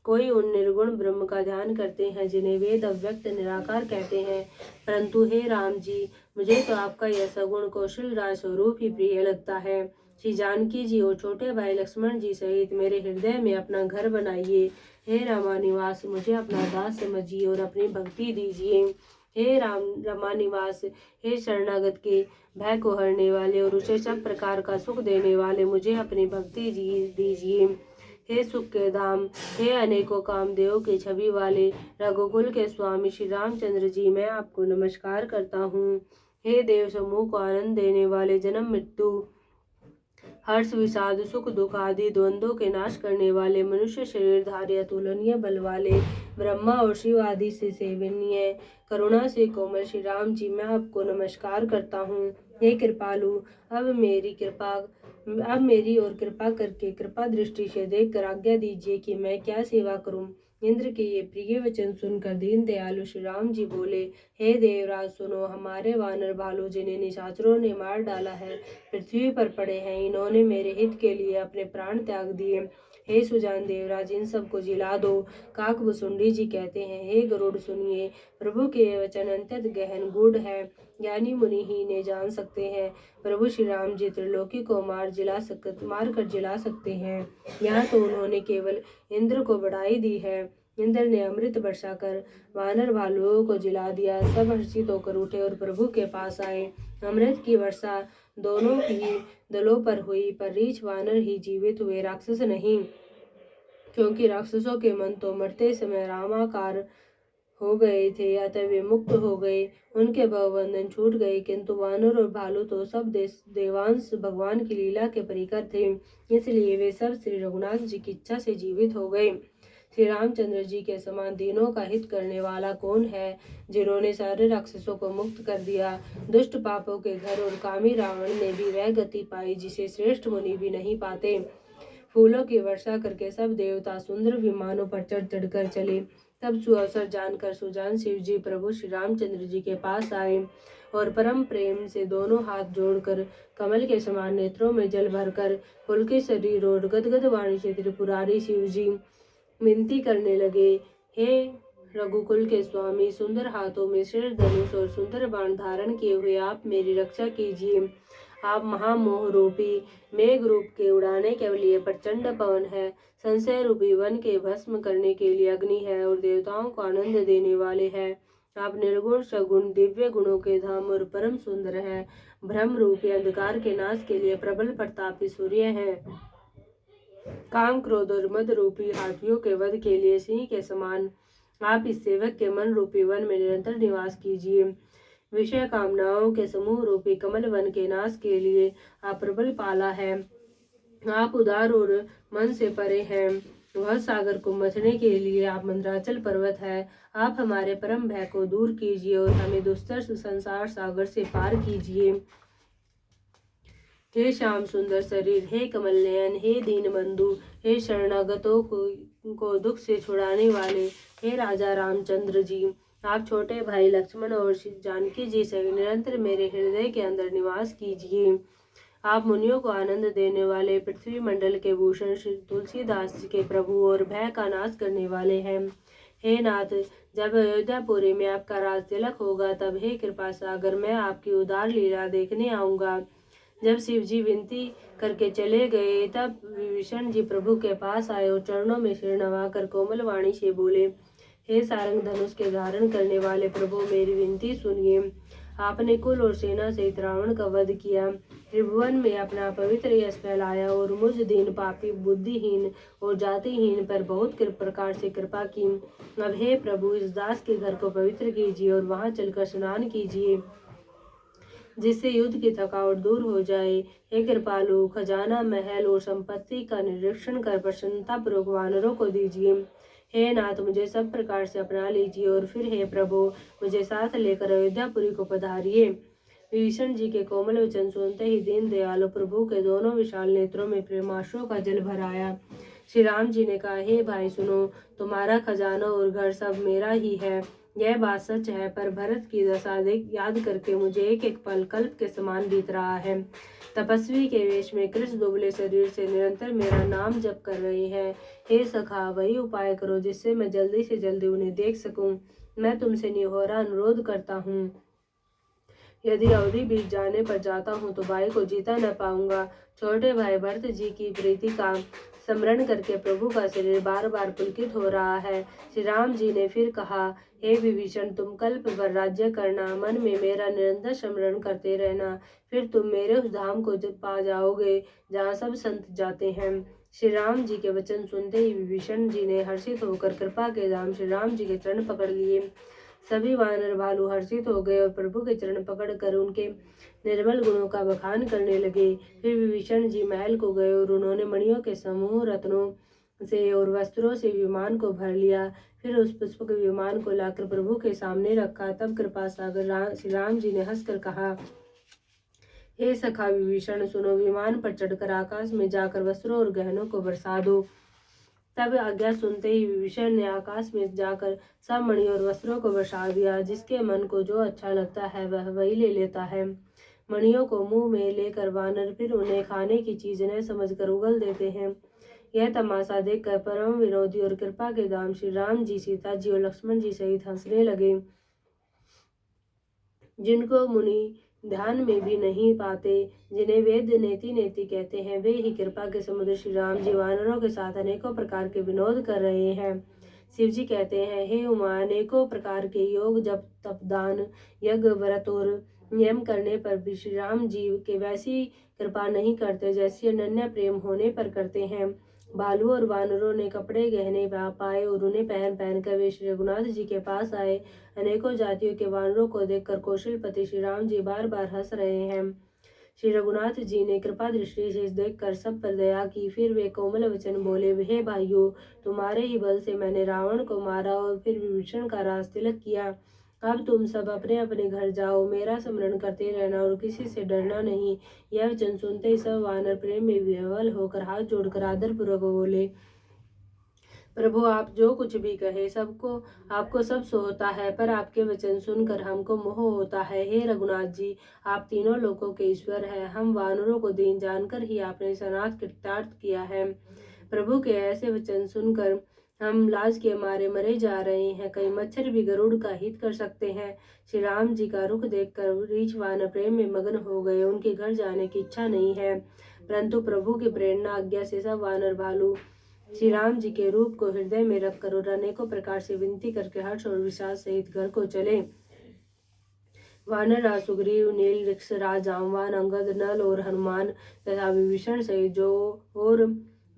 कोई उन निर्गुण ब्रह्म का ध्यान करते हैं जिन्हें वेद अव्यक्त निराकार कहते हैं, परंतु हे राम जी, मुझे तो आपका यह सगुण कौशल राज स्वरूप ही प्रिय लगता है। श्री जानकी जी और छोटे भाई लक्ष्मण जी सहित मेरे हृदय में अपना घर बनाइए। हे रामानिवास, मुझे अपना दास समझिए और अपनी भक्ति दीजिए। हे रामानिवास, हे शरणागत के भय को हरने वाले और उसे सब प्रकार का सुख देने वाले, मुझे अपनी भक्ति दीजिए। हे सुख के धाम, हे अनेकों कामदेव के छवि वाले रघुकुल के स्वामी श्री रामचंद्र जी, मैं आपको नमस्कार करता हूँ। हे देव समूह को आनंद देने वाले, जन्म मृत्यु हर्ष विषाद सुख दुख आदि द्वंद्वों के नाश करने वाले, मनुष्य शरीर धारी अतुलनीय बल वाले, ब्रह्मा और शिव आदि से सेवनीय करुणा से कोमल श्री राम जी, मैं आपको नमस्कार करता हूँ। हे कृपालु, अब मेरी और कृपा करके कृपा दृष्टि से देखकर आज्ञा दीजिए कि मैं क्या सेवा करूं। इंद्र के ये प्रिय वचन सुनकर दीन दयालु श्री राम जी बोले, हे देवराज सुनो, हमारे वानर भालू जिन्हें निशाचरों ने मार डाला है पृथ्वी पर पड़े हैं, इन्होंने मेरे हित के लिए अपने प्राण त्याग दिए। हे सुजान देवराज, इन सबको जिला दो। काकभुसुंडी जी कहते हैं, हे गरुड़ सुनिए, प्रभु के वचन अत्यंत गहन गूढ़ है, ज्ञानी मुनि ही ने जान सकते हैं। प्रभु श्री राम जी त्रिलोकी को मार कर जिला सकते हैं। यहाँ तो उन्होंने केवल इंद्र को बढ़ाई दी है। इंद्र ने अमृत वर्षा कर वानर भालुओं को जिला दिया। सब हर्षित होकर उठे और प्रभु के पास आए। अमृत की वर्षा दोनों ही दलों पर हुई, पर रीछ वानर ही जीवित हुए, राक्षस नहीं, क्योंकि राक्षसों के मन तो मरते समय रामाकार हो गए थे, अतः वे मुक्त हो गए, उनके भवबंधन छूट गए। किंतु वानर और भालू तो सब देवांश भगवान की लीला के परिकर थे, इसलिए वे सब श्री रघुनाथ जी की इच्छा से जीवित हो गए। श्री रामचंद्र जी के समान दीनों का हित करने वाला कौन है, जिन्होंने सारे राक्षसों को मुक्त कर दिया। दुष्ट पापों के घर और कामी रावण ने भी वह गति पाई जिसे श्रेष्ठ मुनि भी नहीं पाते। फूलों की वर्षा करके सब देवता सुंदर विमानों पर चढ़ चढ़कर चले। तब सुअवसर जानकर सुजान शिव जी प्रभु श्री रामचंद्र जी के पास आए और परम प्रेम से दोनों हाथ जोड़कर कमल के समान नेत्रों में जल भरकर पुलकित शरीर और गदगद वाणी से त्रिपुरारी शिव जी विनती करने लगे, हे रघुकुल के स्वामी, सुंदर हाथों में शेष धनुष और सुंदर बाण धारण किए हुए आप मेरी रक्षा कीजिए। आप महामोह रूपी मेघ रूप के उड़ाने के लिए प्रचंड पवन है, संशय रूपी वन के भस्म करने के लिए अग्नि है और देवताओं को आनंद देने वाले हैं। आप निर्गुण सगुण दिव्य गुणों के धाम और परम सुंदर है, भ्रम रूपी अंधकार के नाश के लिए प्रबल प्रतापी सूर्य है। काम क्रोध और मद रूपी हाथियों के वध के लिए सिंह के समान आप इस सेवक के मन रूपी वन में निरंतर निवास कीजिए। विषय कामनाओं के समूह रूपी कमल वन के नाश के लिए आप प्रबल पाला है। आप उदार और मन से परे हैं, वह सागर को मथने के लिए आप मंद्राचल पर्वत है। आप हमारे परम भय को दूर कीजिए और हमें दुस्तर संसार सागर से पार कीजिए। हे श्याम सुंदर शरीर, हे कमल नयन, हे दीन बंधु, हे शरणागतों को दुख से छुड़ाने वाले, हे राजा रामचंद्र जी, आप छोटे भाई लक्ष्मण और जानकी जी से निरंतर मेरे हृदय के अंदर निवास कीजिए। आप मुनियों को आनंद देने वाले, पृथ्वी मंडल के भूषण श्री तुलसीदास के प्रभु और भय का नाश करने वाले हैं। हे नाथ, जब अयोध्यापुरी में आपका राज तिलक होगा, तब हे कृपा सागर, मैं आपकी उदार लीला देखने आऊंगा। जब शिव जी विनती करके चले गए, तब विभीषण जी प्रभु के पास आए और चरणों में सिर नवाकर कोमल वाणी से बोले, हे सारंग धनुष के धारण करने वाले प्रभु, मेरी विनती सुनिए। आपने कुल और सेना सहित रावण का वध किया, त्रिभुवन में अपना पवित्र यश फैलाया और मुझ दीन पापी बुद्धिहीन और जातिहीन पर बहुत प्रकार से कृपा की। अब हे प्रभु, इस दास के घर को पवित्र कीजिए और वहां चलकर स्नान कीजिए, जिससे युद्ध की थकावट दूर हो जाए। हे कृपालु, खजाना महल और संपत्ति का निरीक्षण कर प्रसन्नतापूर्वक वानरों को दीजिए। हे नाथ, मुझे सब प्रकार से अपना लीजिए और फिर हे प्रभु, मुझे साथ लेकर अयोध्यापुरी को पधारिए। विभीषण जी के कोमल वचन सुनते ही दीन दयालु प्रभु के दोनों विशाल नेत्रों में प्रेमाश्रु का जल भर आया। श्री राम जी ने कहा, हे भाई सुनो, तुम्हारा खजाना और घर सब मेरा ही है। यह बात सच है, पर भरत की दशा देख याद करके मुझे एक एक पल कल्प के समान बीत रहा है। तपस्वी के वेश में कृष्ण दुबले शरीर से निरंतर मेरा नाम जप कर रहे हैं। हे सखा, वही उपाय करो जिससे मैं जल्दी से जल्दी उन्हें देख सकूं। मैं तुमसे निहोरा अनुरोध करता हूँ। यदि अवधि बीत जाने पर जाता हूँ तो भाई को जीता न पाऊंगा। छोटे भाई भरत जी की प्रीति का स्मरण करके प्रभु का शरीर बार बार पुलकित हो रहा है। श्री राम जी ने फिर कहा, हे विभीषण, तुम कल्प भर राज्य करना, मन में मेरा निरंतर स्मरण करते रहना, फिर तुम मेरे उस धाम को पा जाओगे जहाँ सब संत जाते हैं। श्री राम जी के वचन सुनते ही विभीषण जी ने हर्षित होकर कृपा के धाम श्री राम जी के चरण पकड़ लिए। सभी वानर भालू हर्षित हो गए और प्रभु के चरण पकड़कर उनके निर्मल गुणों का बखान करने लगे। फिर विभीषण जी महल को गए और उन्होंने मणियों के समूह, रत्नों से और वस्त्रों से विमान को भर लिया। फिर उस पुष्पक विमान को लाकर प्रभु के सामने रखा। तब कृपा सागर श्री राम जी ने हंसकर कहा, हे सखा विभीषण, सुनो, विमान पर चढ़कर आकाश में जाकर वस्त्रों और गहनों को बरसा दो। तब आज्ञा सुनते ही विभीषण ने आकाश में जाकर सब मणि और वस्त्रों को बरसा दिया। जिसके मन को जो अच्छा लगता है वह वही ले लेता है। मणियों को मुंह में लेकर वानर फिर उन्हें खाने की चीज न समझकर उगल देते हैं। यह तमाशा देखकर परम विनोदी और कृपा के धाम श्री राम जी, सीता जी और लक्ष्मण जी सहित हंसने लगे। जिनको मुनि ध्यान में भी नहीं पाते, जिन्हें वेद नेति नेति कहते हैं, वे ही कृपा के समुद्र श्री राम जी वानरों के साथ अनेकों प्रकार के विनोद कर रहे हैं। शिव जी कहते हैं, हे उमा, अनेकों प्रकार के योग, जप, तप, दान, यज्ञ, व्रत और नियम करने पर भी श्री राम जी के वैसी कृपा नहीं करते जैसी अनन्य प्रेम होने पर करते हैं। भालू और वानरों ने कपड़े गहने पाए और उन्हें पहन पहन कर वे श्री रघुनाथ जी के पास आए। अनेकों जातियों के वानरों को देखकर कौशलपति श्री राम जी बार बार हंस रहे हैं। श्री रघुनाथ जी ने कृपा दृष्टि से देखकर सब पर दया की। फिर वे कोमल वचन बोले, हे भाइयों, तुम्हारे ही बल से मैंने रावण को मारा और फिर विभीषण का राज तिलक किया। अब तुम सब अपने अपने घर जाओ, मेरा स्मरण करते रहना और किसी से डरना नहीं। यह वचन सुनते ही सब वानर प्रेम में विह्वल होकर हाथ जोड़कर आदर पूर्वक बोले, प्रभु, आप जो कुछ भी कहे सबको आपको सब सोता है, पर आपके वचन सुनकर हमको मोह होता है। हे रघुनाथ जी, आप तीनों लोकों के ईश्वर हैं। हम वानरों को दीन जानकर ही आपने सनाथ कृतार्थ किया है। प्रभु के ऐसे वचन सुनकर हम लाज के मारे मरे जा रहे हैं। कई मच्छर भी गरुड़ का हित कर सकते हैं। श्री राम जी का रुख देखकर रीछ वानर प्रेम में मग्न हो गए। उनके घर जाने की इच्छा नहीं है, परंतु प्रभु की प्रेरणा आज्ञा से सब वानर भालू श्री राम जी के रूप को हृदय में रखकर और अनेकों प्रकार से विनती करके हर्ष और विश्वास सहित घर को चले। वानर राज सुग्रीव, नील, ऋक्ष राज जामवान, अंगद, नल और हनुमान तथा विभीषण सहित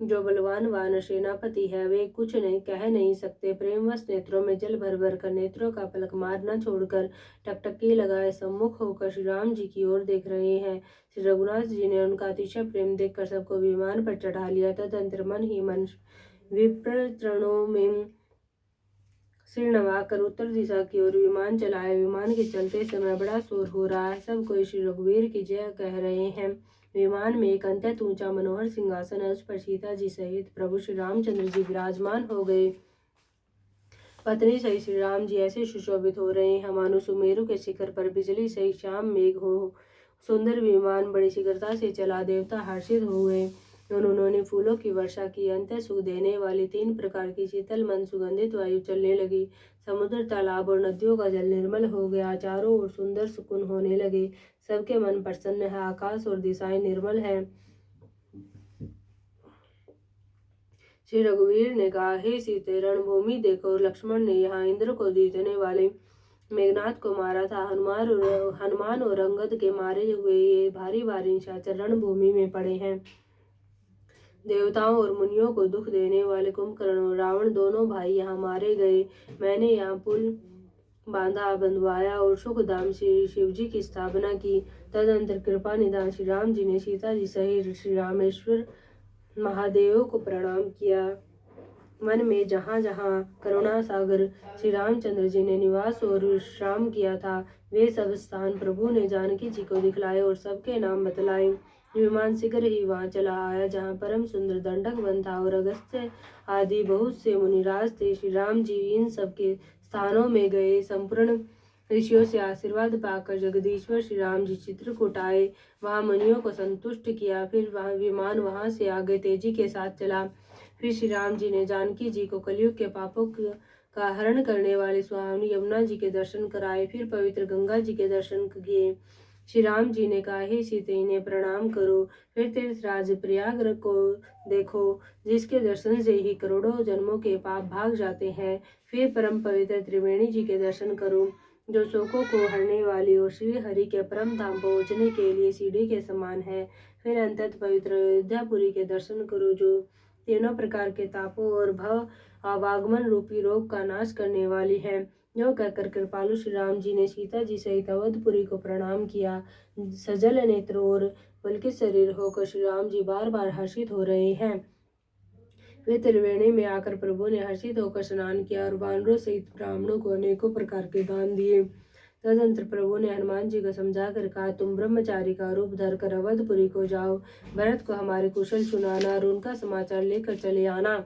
जो बलवान वानर सेनापति है, वे कुछ नहीं कह नहीं सकते। प्रेमवश नेत्रों में जल भर भर कर नेत्रों का पलक मार न छोड़कर टकटकी लगाए सम्मुख होकर श्री राम जी की ओर देख रहे हैं। श्री रघुनाथ जी ने उनका अतिशय प्रेम देखकर सबको विमान पर चढ़ा लिया। तदंतर मन ही मन विप्र तृणों में सिर नवाकर उत्तर दिशा की ओर विमान चलाया। विमान के चलते समय बड़ा शोर हो रहा है। सब कोई श्री रघुवीर की जय कह रहे हैं। विमान में एक अत्यंत ऊंचा मनोहर सिंहासन है, उस पर सीता जी सहित प्रभु श्री रामचंद्र जी विराजमान हो गए। पत्नी सहित श्री राम जी ऐसे सुशोभित हो रहे हैं मानो सुमेरु के शिखर पर बिजली सहित श्याम मेघ हो। सुंदर विमान बड़ी शीघ्रता से चला। देवता हर्षित हो गए। उन्होंने फूलों की वर्षा की। अंत सुख देने वाली 3 प्रकार की शीतल मन सुगंधित वायु चलने लगी। समुद्र, तालाब और नदियों का जल निर्मल हो गया। चारों ओर सुंदर सुकून होने लगे। सबके मन प्रसन्न है। आकाश और दिशाएं निर्मल है। श्री रघुवीर ने कहा, हे सीते, रणभूमि देखो। लक्ष्मण ने यहाँ इंद्र को जीतने वाले मेघनाथ को मारा था। हनुमान और अंगद के मारे हुए ये भारी भारी निशाचर रणभूमि में पड़े हैं। देवताओं और मुनियों को दुख देने वाले कुंभकर्ण और रावण दोनों भाई यहाँ मारे गए। मैंने यहाँ पुल बंधवाया और सुखधाम श्री शिव जी की स्थापना की। तदंतर कृपा निधान श्री राम जी ने सीता जी सहित श्री रामेश्वर महादेव को प्रणाम किया। वन में जहाँ जहाँ करुणा सागर श्री रामचंद्र जी ने निवास और विश्राम किया था, वे सब स्थान प्रभु ने जानकी जी को दिखलाए और सबके नाम बतलाए। विमान शीघ्र ही वहां चला आया जहाँ परम सुंदर दंडक वन था और अगस्त्य आदि बहुत से मुनिराज थे। श्री राम जी इन सब के स्थानों में गए। संपूर्ण ऋषियों से आशीर्वाद पाकर जगदीश्वर श्री राम जी चित्रकूट आए, वहां मुनियों को संतुष्ट किया। फिर वह विमान वहां से आगे तेजी के साथ चला। फिर श्री राम जी ने जानकी जी को कलयुग के पापों का हरण करने वाले स्वामी यमुना जी के दर्शन कराए। फिर पवित्र गंगा जी के दर्शन किए। श्री राम जी ने कहा, हे सीते, इन्हें प्रणाम करो। फिर तीर्थराज प्रयाग को देखो, जिसके दर्शन से ही करोड़ों जन्मों के पाप भाग जाते हैं। फिर परम पवित्र त्रिवेणी जी के दर्शन करो, जो शोकों को हरने वाली और श्री हरि के परम धाम पहुँचने के लिए सीढ़ी के समान है। फिर अंततः पवित्र अयोध्यापुरी के दर्शन करो, जो तीनों प्रकार के तापों और भव आवागमन रूपी रोग का नाश करने वाली है। जो कहकर कृपालु श्री राम जी ने सीता जी सहित अवधपुरी को प्रणाम किया। सजल नेत्र और पुलकित शरीर होकर श्री राम जी बार बार हर्षित हो रहे हैं। वे त्रिवेणी में आकर प्रभु ने हर्षित होकर स्नान किया और वानरों सहित ब्राह्मणों को अनेकों प्रकार के दान दिए। तदनंतर प्रभु ने हनुमान जी को समझाकर कहा, तुम ब्रह्मचारी का रूप धरकर अवधपुरी को जाओ, भरत को हमारे कुशल सुनाना और उनका समाचार लेकर चले आना।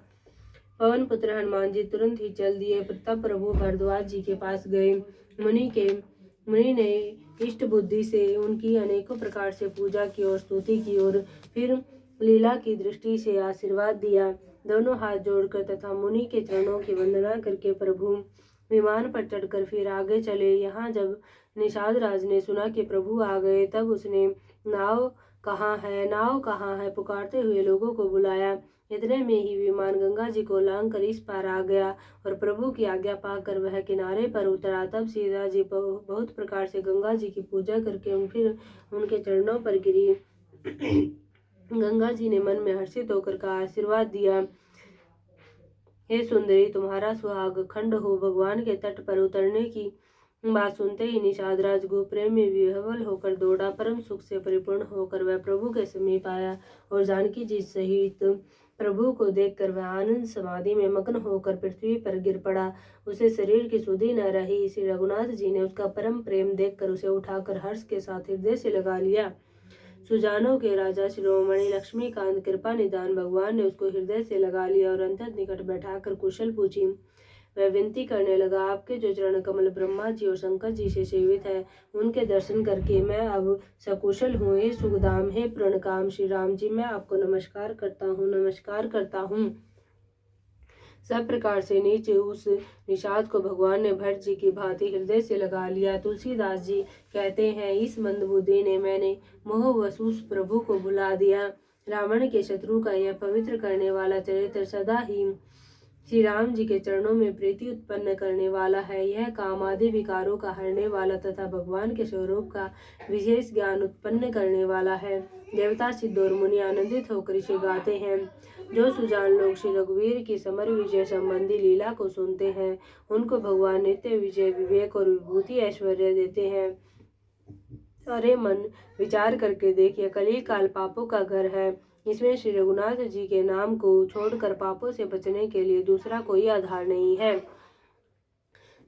पवन पुत्र हनुमान जी तुरंत ही चल दिए। तब प्रभु भरद्वाज जी के पास गए। मुनि ने इष्ट बुद्धि से उनकी अनेकों प्रकार से पूजा की और स्तुति की और फिर लीला की दृष्टि से आशीर्वाद दिया। दोनों हाथ जोड़कर तथा मुनि के चरणों की वंदना करके प्रभु विमान पर चढ़कर फिर आगे चले। यहाँ जब निषाद राज ने सुना कि प्रभु आ गए, तब उसने नाव कहाँ है पुकारते हुए लोगों को बुलाया। इतने में ही विमान गंगा जी को लांग कर इस पार आ गया और प्रभु की आज्ञा पाकर वह किनारे पर उतरा। तब सीता जी बहुत प्रकार से गंगा जी की पूजा करके फिर उनके चरणों पर गिरी। गंगा जी ने मन में हर्षित होकर का आशीर्वाद दिया, हे सुंदरी, तुम्हारा सुहाग खंड हो। भगवान के तट पर उतरने की बात सुनते ही निषाद राज प्रेम में विह्वल होकर दौड़ा। परम सुख से परिपूर्ण होकर वह प्रभु के समीप आया और जानकी जी सहित प्रभु को देखकर वह आनंद समाधि में मग्न होकर पृथ्वी पर गिर पड़ा। उसे शरीर की सुधि न रही। श्री रघुनाथ जी ने उसका परम प्रेम देखकर उसे उठाकर हर्ष के साथ हृदय से लगा लिया। सुजानों के राजा शिरोमणि लक्ष्मीकांत कृपा निदान भगवान ने उसको हृदय से लगा लिया और अंतर निकट बैठाकर कुशल पूछी। वह विनती करने लगा, आपके जो चरण कमल ब्रह्मा जी और शंकर जी से सेवित है, उनके दर्शन करके मैं अब सकुशल हूँ। हे सुखधाम, हे प्रणकाम श्री राम जी, मैं आपको नमस्कार करता हूँ। सब प्रकार से नीचे उस निषाद को भगवान ने भट्ट जी की भांति हृदय से लगा लिया। तुलसीदास जी कहते हैं, इस मंदबुद्धि ने मैंने मोहवश प्रभु को भुला दिया। रावण के शत्रु का यह पवित्र करने वाला चरित्र सदा ही श्री राम जी के चरणों में प्रीति उत्पन्न करने वाला है। यह काम आदि विकारों का हरने वाला तथा भगवान के स्वरूप का विशेष ज्ञान उत्पन्न करने वाला है। देवता सिद्ध और मुनि आनंदित होकर इसे गाते हैं। जो सुजान लोग श्री रघुवीर की समर विजय संबंधी लीला को सुनते हैं, उनको भगवान नित्य विजय, विवेक और विभूति ऐश्वर्य देते हैं। अरे मन, विचार करके देखिए, कली काल पापों का घर है। इसमें श्री रघुनाथ जी के नाम को छोड़कर पापों से बचने के लिए दूसरा कोई आधार नहीं है।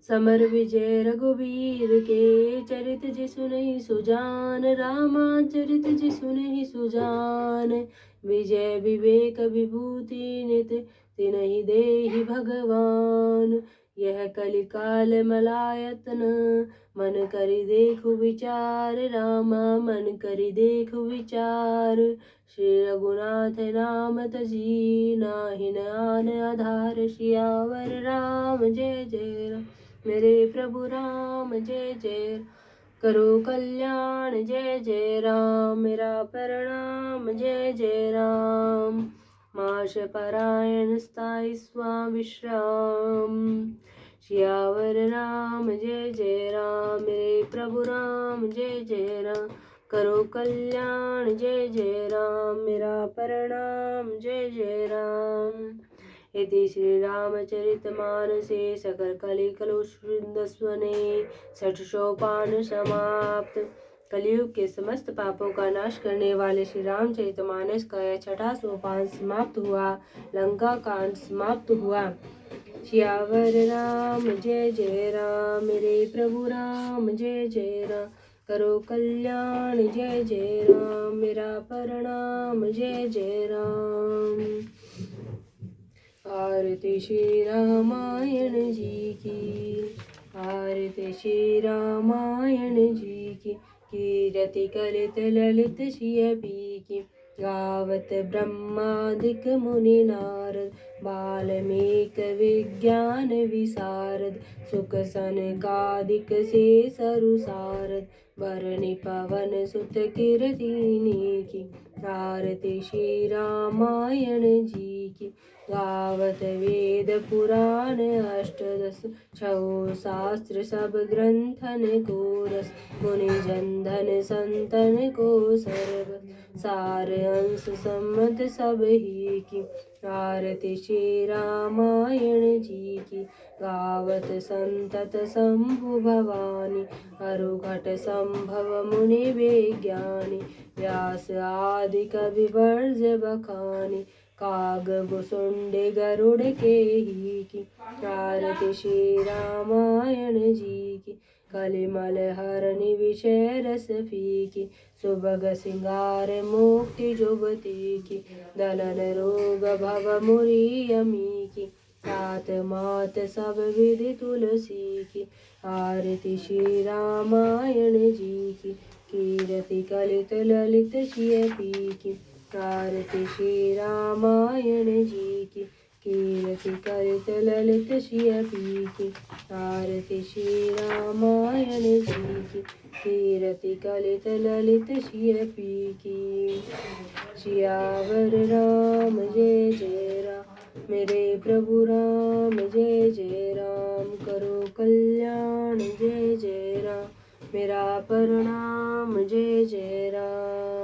समर विजय रघुवीर के, चरित जिसु नहीं सुजान। रामा चरित जिसु नहीं सुजान। विजय विवेक विभूति नित तिन्हि देहि भगवान। यह कलिकाल मलायतन, मन करि देखु विचार। रामा मन करि देखु विचार। श्री रघुनाथ नाम तजी, नाहिन आन आधार। सियावर राम जय जय राम, मेरे प्रभु राम जय जय। करो कल्याण जय जय राम, मेरा प्रणाम जय जय राम। माश परायण स्थाई विश्राम। सियावर राम जय जय राम, मेरे प्रभु राम जय जय राम। करो कल्याण जय जय राम, मेरा प्रणाम जय जय राम। इति श्री रामचरितमानसे सकल कलिकलुष्वने 60 सोपान समाप्त। कलयुग के समस्त पापों का नाश करने वाले श्री रामचरितमानस का यह 6वां सोपान समाप्त हुआ। लंका कांड समाप्त हुआ। सियावर राम जय जय राम, मेरे प्रभु राम जय जय राम। करो कल्याण जय जय राम, मेरा प्रणाम जय जय राम। आरती श्री रामायण जी की, आरती श्री रामायण जी की। कीरति कलित ललित श्रियपी की, गावत ब्रह्मादिक मुनि नारद, बाल्मीक विज्ञान विशारद, सुख सनकादिक से सरुसारद, बरनि पवन सुत कीरतिनी की। आरती श्री रामायण जी की, गावत वेद पुराण अष्टदश, छौ शास्त्र सब ग्रंथन को रस, मुनि जन धन संतन को सर्व, सार अंश सम्मत सब ही की। आरती श्री रामायण जी की, गावत संतत शंभु भवानी, अरुघट संभव मुनि विज्ञानी, व्यास आदि कवि वर्ज बखानी, काग भुसुंड गरुड़ के ही की। आरती श्री रामायण जी की, कलिमल हरनि विषय रस फीकी, सुभग सिंगार मुक्ति जुबती की, दलन रोग भव मुरि अमी की, तात मात सब विधि तुलसी की। आरती श्री रामायण जी की, कीरति कलित ललित श्रियपी की। आरती श्री रामायण जी की, कीरति कलित ललित श्रियपी की। आरती श्री रामायण जी की, कीरति कलित ललित श्रियपी की। सियावर राम जय जय राम, मेरे प्रभु राम जय जय राम, करो कल्याण जय जय राम, मेरा प्रणाम जय जय राम।